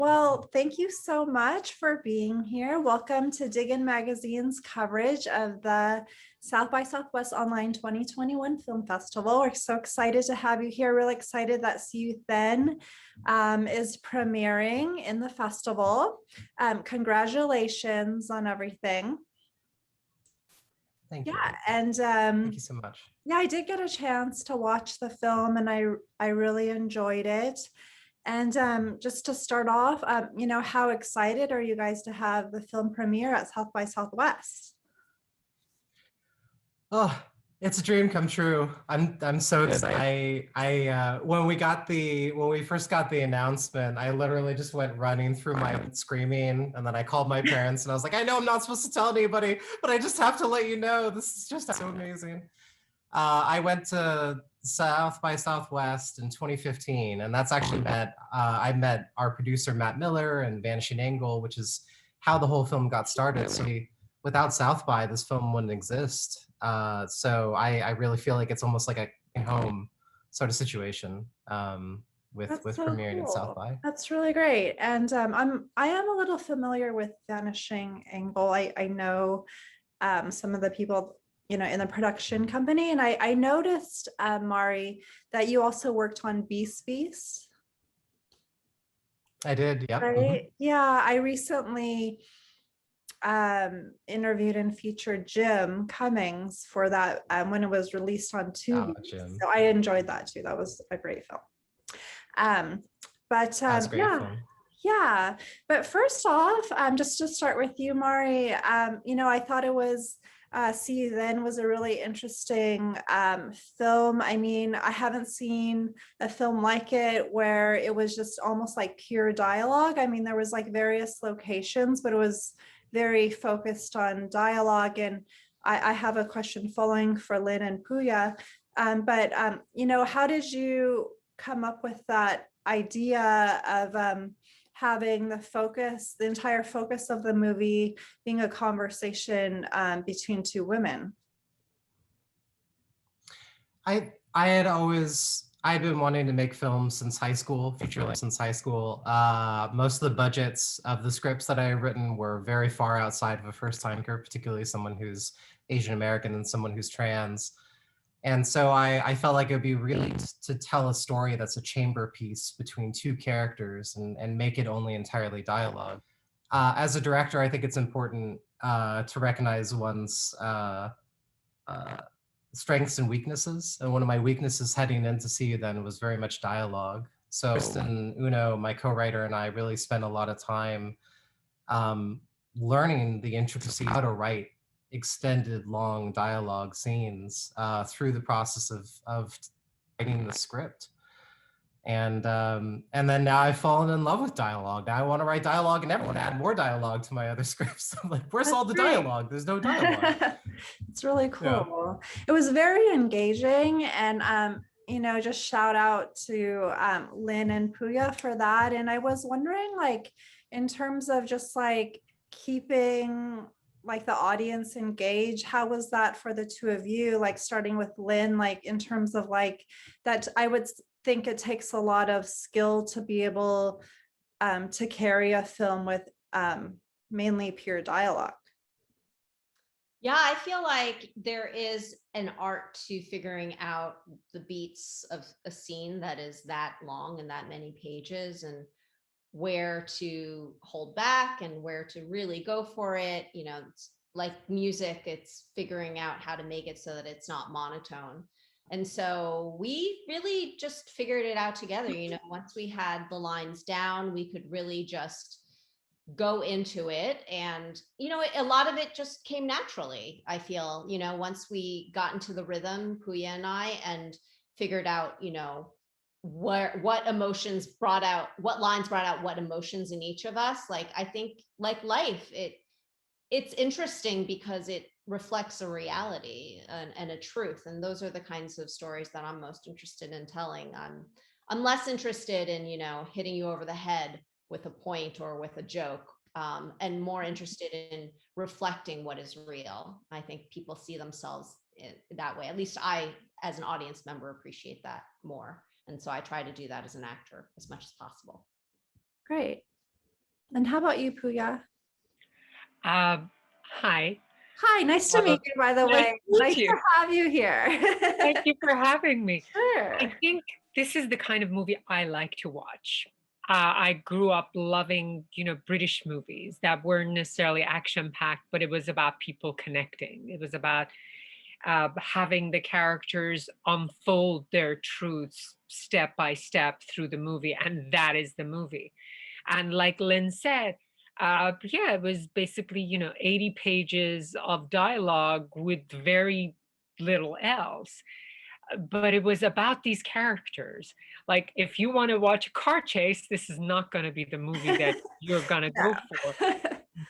Well, thank you so much for being here. Welcome to Diggin Magazine's coverage of the South by Southwest Online 2021 Film Festival. We're so excited to have you here. Really excited that See You Then is premiering in the festival. Congratulations on everything. Thank you. Yeah, and thank you so much. Yeah, I did get a chance to watch the film, and I really enjoyed it. And just to start off, how excited are you guys to have the film premiere at South by Southwest? Oh, it's a dream come true. I'm so excited. When we first got the announcement, I literally just went running through my screaming, and then I called my parents and I was like, I know I'm not supposed to tell anybody, but I just have to let you know, this is just so amazing. I went to South by Southwest in 2015, and that's actually I met our producer Matt Miller and Vanishing Angle, which is how the whole film got started. So without South by, this film wouldn't exist. So I really feel like it's almost like a home sort of situation with So premiering cool. at South by. That's really great. And I am a little familiar with Vanishing Angle. I know some of the people in the production company, and I noticed, Mari, that you also worked on Beast Beast. I did, yeah. Right? Mm-hmm. Yeah, I recently interviewed and featured Jim Cummings for that when it was released on Tubi. So I enjoyed that too. That was a great film. Yeah. But first off, just to start with you, Mari, I thought it was See You Then was a really interesting film. I mean, I haven't seen a film like it where it was just almost like pure dialogue. I mean, there was like various locations, but it was very focused on dialogue. And I have a question following for Lynn and Pooya. How did you come up with that idea of having the entire focus of the movie being a conversation between two women? I'd been wanting to make films since high school, feature length since high school. Most of the budgets of the scripts that I had written were very far outside of a first timer, particularly someone who's Asian American and someone who's trans. And so I felt like it would be really to tell a story that's a chamber piece between two characters and make it only entirely dialogue. As a director, I think it's important to recognize one's strengths and weaknesses. And one of my weaknesses heading in to See You Then was very much dialogue. So Kristen Uno, my co-writer, and I really spent a lot of time learning the intricacies of how to write extended long dialogue scenes through the process of writing the script. And then now I've fallen in love with dialogue. Now I want to write dialogue and everyone add more dialogue to my other scripts. I'm like, where's all the dialogue? There's no dialogue. It's really cool. Yeah. It was very engaging, and just shout out to Lynn and Pooya for that. And I was wondering, like, in terms of just like keeping like the audience engaged, how was that for the two of you? Like starting with Lynn, like in terms of like that, I would think it takes a lot of skill to be able to carry a film with mainly pure dialogue. Yeah, I feel like there is an art to figuring out the beats of a scene that is that long and that many pages, and where to hold back and where to really go for it. It's like music, it's figuring out how to make it so that it's not monotone. And so we really just figured it out together. Once we had the lines down, we could really just go into it. And, a lot of it just came naturally, I feel, once we got into the rhythm, Pooya and I, and figured out, what emotions brought out, what lines brought out what emotions in each of us. Like, I think like life, it's interesting because it reflects a reality and a truth. And those are the kinds of stories that I'm most interested in telling. I'm less interested in, hitting you over the head with a point or with a joke. and more interested in reflecting what is real. I think people see themselves that way. At least I, as an audience member, appreciate that more. And so I try to do that as an actor as much as possible. Great. And how about you, Pooya? Hi. Hi, nice to meet you, by the Nice way. to meet Nice you. to have you here. Thank you for having me. Sure. I think this is the kind of movie I like to watch. I grew up loving, British movies that weren't necessarily action-packed, but it was about people connecting. It was about having the characters unfold their truths step by step through the movie, and that is the movie. And like Lynn said, yeah, it was basically, 80 pages of dialogue with very little else. But it was about these characters. Like, if you want to watch a car chase, this is not going to be the movie that you're going to go for.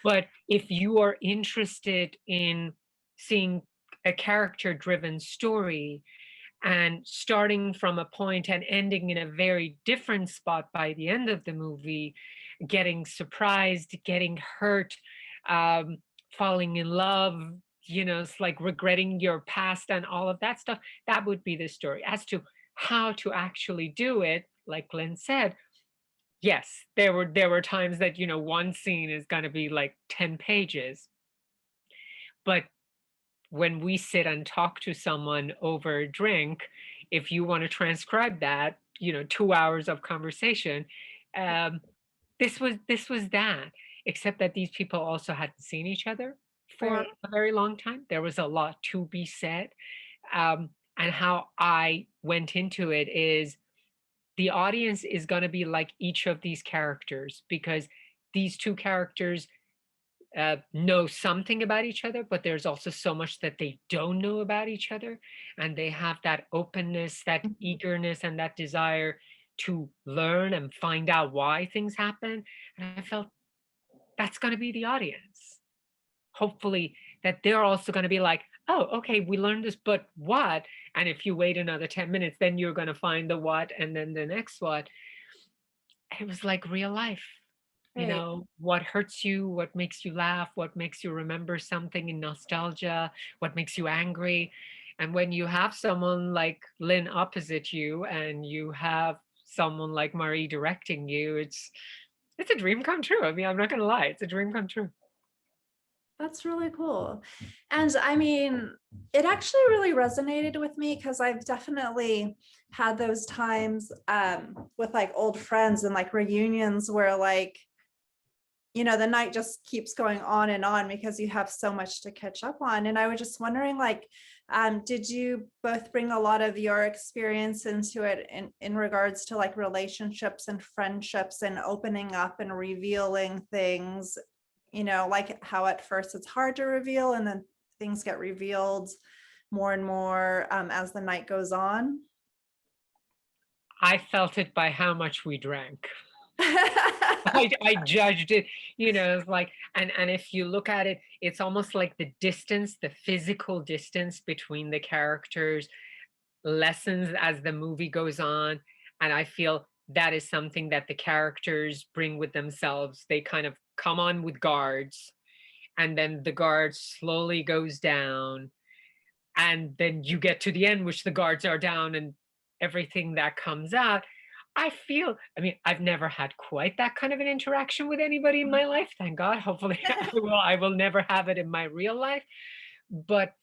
But if you are interested in seeing a character-driven story and starting from a point and ending in a very different spot by the end of the movie, getting surprised, getting hurt, falling in love, it's like regretting your past and all of that stuff, that would be the story. As to how to actually do it, like Lynn said, yes, there were times that, one scene is going to be like 10 pages. But when we sit and talk to someone over a drink, if you want to transcribe that, 2 hours of conversation, um, this was that, except that these people also hadn't seen each other for Right. a very long time. There was a lot to be said. And how I went into it is the audience is going to be like each of these characters, because these two characters know something about each other, but there's also so much that they don't know about each other. And they have that openness, that eagerness, and that desire to learn and find out why things happen. And I felt that's going to be the audience. Hopefully, that they're also going to be like, oh, okay, we learned this, but what? And if you wait another 10 minutes, then you're going to find the what and then the next what. It was like real life. Right. What hurts you, what makes you laugh, what makes you remember something in nostalgia, what makes you angry. And when you have someone like Lynn opposite you and you have someone like Marie directing you, it's a dream come true. I mean, I'm not going to lie, it's a dream come true. That's really cool. And I mean, it actually really resonated with me because I've definitely had those times with like old friends and like reunions where like, the night just keeps going on and on because you have so much to catch up on. And I was just wondering, like, did you both bring a lot of your experience into it in regards to like relationships and friendships and opening up and revealing things, like how at first it's hard to reveal and then things get revealed more and more as the night goes on? I felt it by how much we drank. I judged it, it's like, and if you look at it, it's almost like the distance, the physical distance between the characters lessens as the movie goes on. And I feel that is something that the characters bring with themselves. They kind of come on with guards, and then the guard slowly goes down, and then you get to the end, which the guards are down, and everything that comes out. I mean, I've never had quite that kind of an interaction with anybody in my life, thank God. Hopefully I will never have it in my real life. But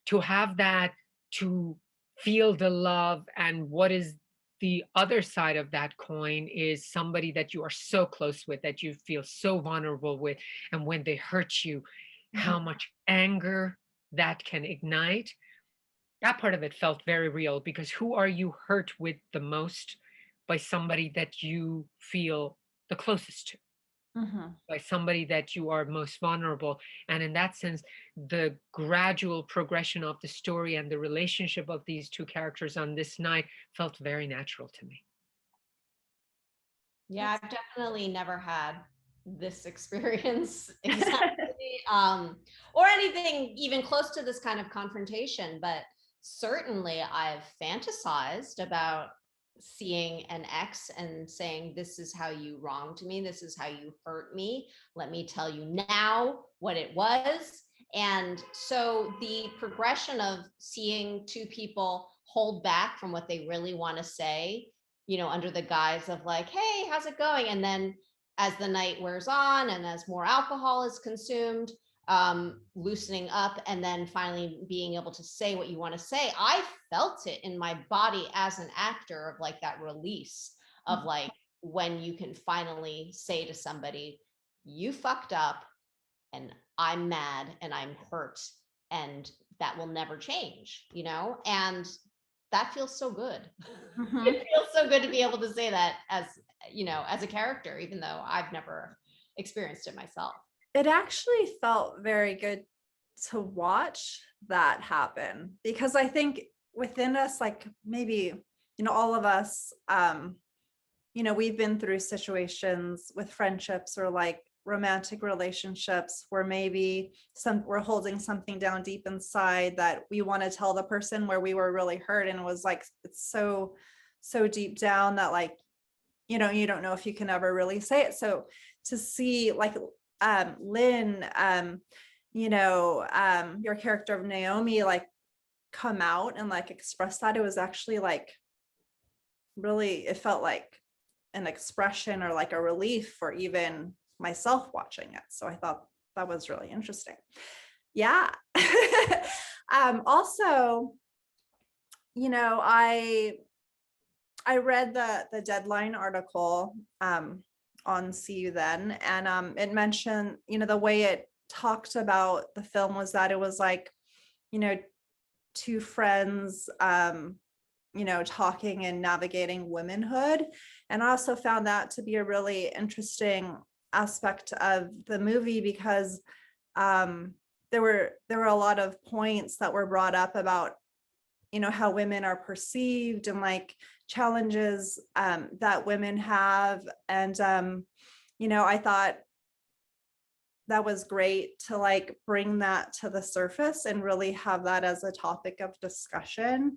to have that, to feel the love, and what is the other side of that coin is somebody that you are so close with, that you feel so vulnerable with. And when they hurt you, how much anger that can ignite. That part of it felt very real, because who are you hurt with the most? By somebody that you feel the closest to, by somebody that you are most vulnerable. And in that sense, the gradual progression of the story and the relationship of these two characters on this night felt very natural to me. Yeah, I've definitely never had this experience exactly, or anything even close to this kind of confrontation, but certainly I've fantasized about seeing an ex and saying, this is how you wronged me, this is how you hurt me, let me tell you now what it was. And so the progression of seeing two people hold back from what they really want to say, you know, under the guise of like, hey, how's it going? And then as the night wears on and as more alcohol is consumed, loosening up and then finally being able to say what you want to say. I felt it in my body as an actor of like that release of like when you can finally say to somebody, you fucked up and I'm mad and I'm hurt and that will never change, you know? And that feels so good. Mhm. It feels so good to be able to say that as, you know, as a character, even though I've never experienced it myself. It actually felt very good to watch that happen, because I think within us, like maybe, you know, all of us, you know, we've been through situations with friendships or like romantic relationships where maybe we're holding something down deep inside that we want to tell the person, where we were really hurt and it was like, it's so deep down that like, you know, you don't know if you can ever really say it. So to see like Lynn, you know, your character of Naomi, like come out and like express that, it was actually like really, it felt like an expression or like a relief for even myself watching it. So I thought that was really interesting. Yeah. Also, you know, I read the Deadline article on See You Then, and it mentioned, you know, the way it talked about the film was that it was like, you know, two friends, you know, talking and navigating womanhood. And I also found that to be a really interesting aspect of the movie, because there were a lot of points that were brought up about, you know, how women are perceived and like challenges that women have. And, you know, I thought that was great to like bring that to the surface and really have that as a topic of discussion.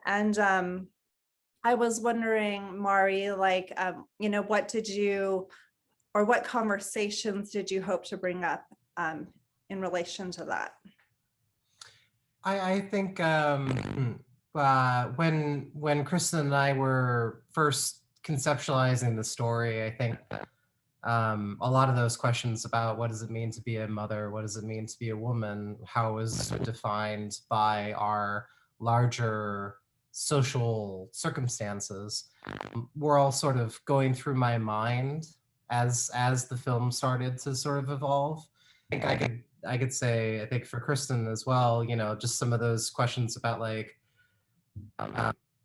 And I was wondering, Mari, like, you know, what did you, or what conversations did you hope to bring up in relation to that? I think when Kristen and I were first conceptualizing the story, I think a lot of those questions about what does it mean to be a mother, what does it mean to be a woman, how is it defined by our larger social circumstances, were all sort of going through my mind as the film started to sort of evolve. I think I could say, I think for Kristen as well, you know, just some of those questions about like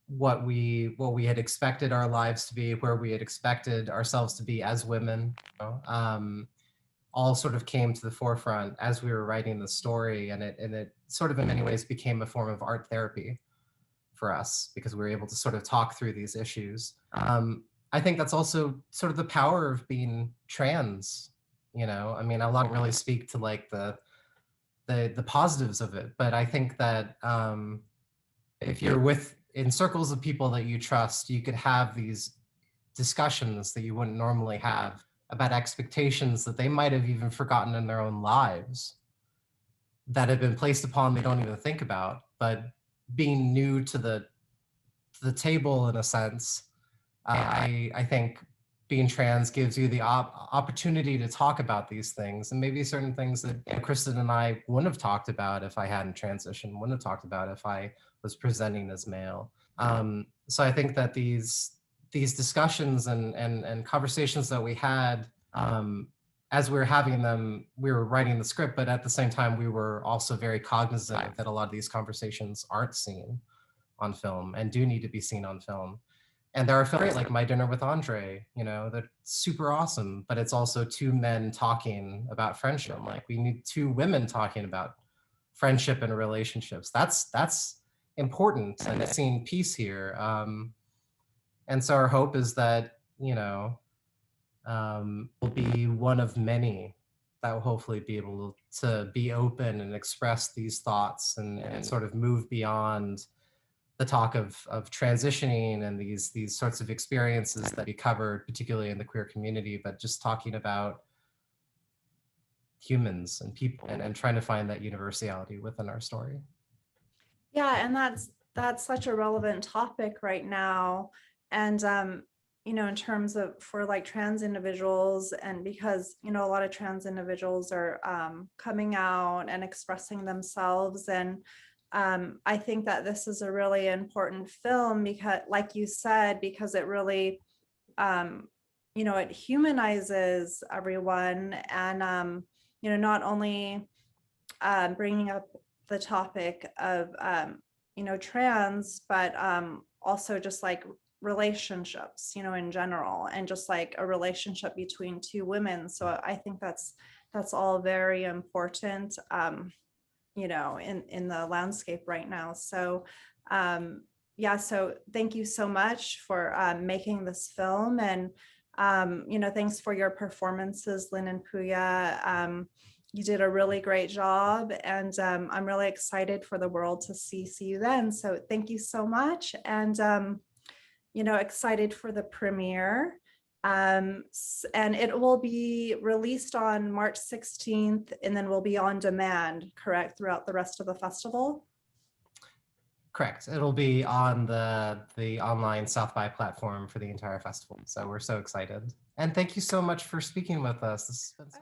what we had expected our lives to be, where we had expected ourselves to be as women, you know, all sort of came to the forefront as we were writing the story, and it sort of in many ways became a form of art therapy for us, because we were able to sort of talk through these issues. I think that's also sort of the power of being trans. You know, I mean, I won't really speak to like the positives of it, but I think that if you're in circles of people that you trust, you could have these discussions that you wouldn't normally have about expectations that they might have even forgotten in their own lives, that have been placed upon they don't even think about. But being new to the table in a sense, I think being trans gives you the opportunity to talk about these things, and maybe certain things that, you know, Kristen and I wouldn't have talked about if I hadn't transitioned, wouldn't have talked about if I was presenting as male. So I think that these discussions and conversations that we had, as we were having them, we were writing the script, but at the same time, we were also very cognizant that a lot of these conversations aren't seen on film and do need to be seen on film. And there are films like My Dinner with Andre, you know, that's super awesome, but it's also two men talking about friendship. Like, we need two women talking about friendship and relationships. That's important, and seeing peace here. And so our hope is that, you know, will be one of many that will hopefully be able to be open and express these thoughts and sort of move beyond the talk of transitioning and these sorts of experiences that we covered, particularly in the queer community, but just talking about humans and people and trying to find that universality within our story. Yeah, and that's such a relevant topic right now. And you know, in terms of for like trans individuals, and because, you know, a lot of trans individuals are coming out and expressing themselves. And I think that this is a really important film because, like you said, because it really, you know, it humanizes everyone. And, you know, not only bringing up the topic of, you know, trans, but also just like relationships, you know, in general, and just like a relationship between two women. So I think that's all very important, you know, in the landscape right now. So yeah, so thank you so much for making this film. And you know, thanks for your performances, Lynn and Pooya. You did a really great job, and I'm really excited for the world to see you then. So thank you so much. And you know, excited for the premiere. And it will be released on March 16th, and then will be on demand, correct, throughout the rest of the festival? Correct. It'll be on the online South by platform for the entire festival. So we're so excited. And thank you so much for speaking with us. This has been so